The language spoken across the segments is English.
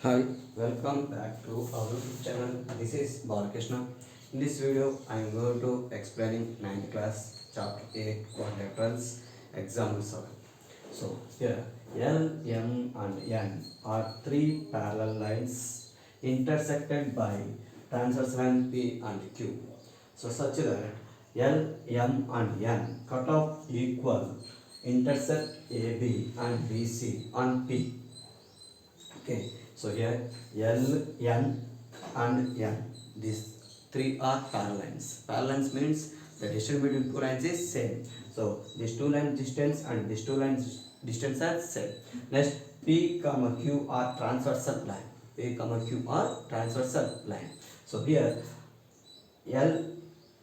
Hi, welcome back to our YouTube channel. This is Balakrishna. In this video, I am going to explaining 9th class chapter 8 quadrilaterals example 7. So here L, M and N are three parallel lines intersected by transverse line P and Q. So such that L, M and N cut off equal intersect AB and BC on P. Okay, so here L, N and N, these three are parallel lines. Parallel lines means the distance between two lines is same. So these two lines distance and these two lines distance are same. Next, P comma Q are transversal line. P comma Q are transversal line. So here L,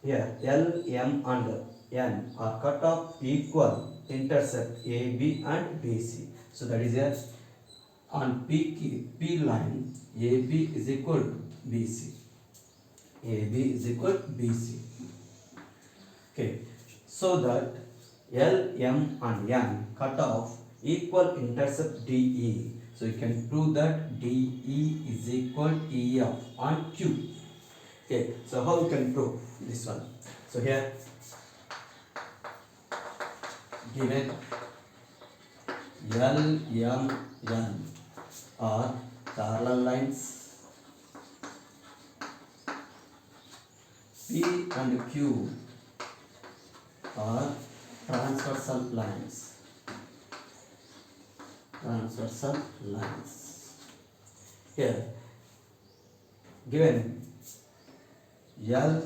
M and N are cut off equal intersect AB and BC. So that is a on P line AB is equal to BC. AB is equal to BC. Okay, so that L, M and N cut off equal intercept DE. So you can prove that DE is equal to EF on Q. Okay, so how you can prove this one? So here given L, M, N are parallel lines, P and Q are transversal lines. Transversal lines. Here given L,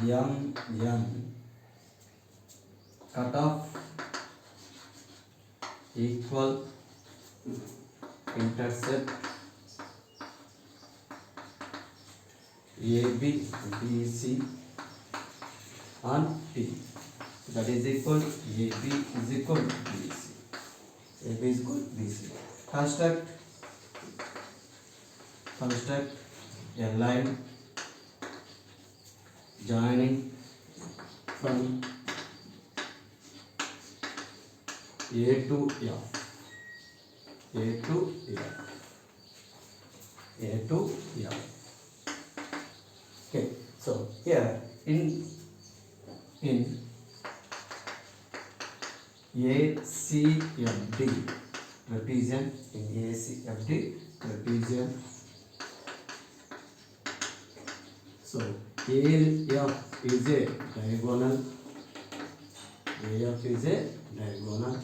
M, N cut off equal intercept AB, BC on P. That is equal to AB is equal to BC. AB is equal to BC. Construct a line joining from A to F. A to F. A to F. Okay, so here in ACFD trapezium, in ACFD trapezium, so AF is a diagonal. AF is a diagonal.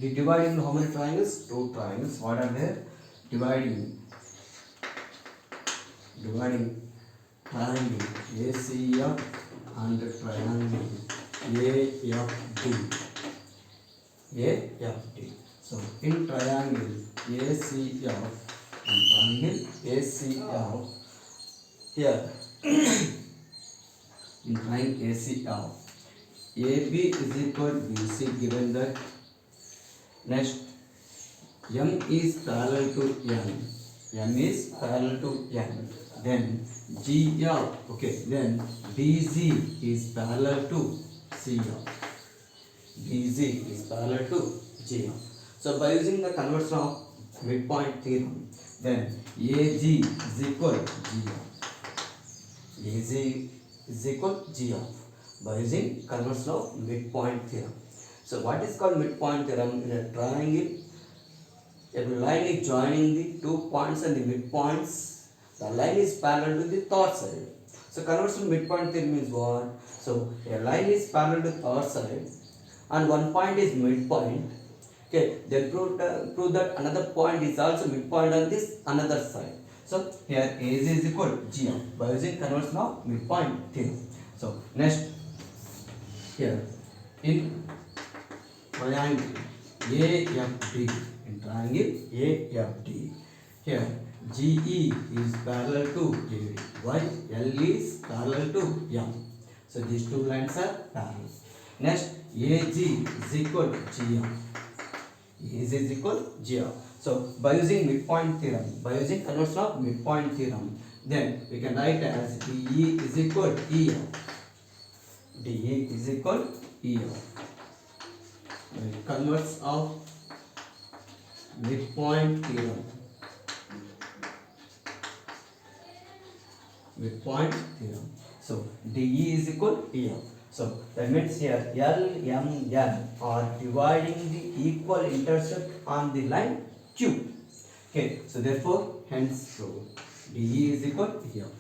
We divide in how many triangles? Two triangles. What are they? Dividing triangle ACF and triangle AFD. So in triangle ACF and triangle ACF, here in triangle ACF, AB is equal to BC given that. Next, M is parallel to N. M is parallel to N. Then GF, okay, then BZ is parallel to CF. BZ is parallel to GF. So by using the conversion of midpoint theorem, then AG is equal to GF. AG is equal to GF by using conversion of midpoint theorem. So what is called midpoint theorem? In a triangle, a line is joining the two points and the midpoints. The line is parallel to the third side. So conversion midpoint theorem means what? So a line is parallel to third side and one point is midpoint. Okay, then prove that another point is also midpoint on this another side. So here AZ is equal to GF by using conversion of midpoint theorem. So next, here in triangle AFD, in triangle AFD, here GE is parallel to AD, while L is parallel to M. So these two lines are parallel. Next, AG is equal to GF. AG is equal to GF. So by using midpoint theorem, by using conversion of midpoint theorem, then we can write as DE is equal to EF. DE is equal to EF. Converse of midpoint theorem. midpoint theorem. So DE is equal to EF. So that means here L, M, N are dividing the equal intercept on the line Q. Okay, so therefore hence prove DE is equal to EF.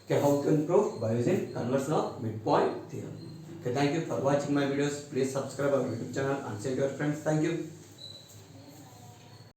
Okay, how can prove? By using conversion of midpoint theorem. Okay, thank you for watching my videos. Please subscribe our YouTube channel and share your friends. Thank you.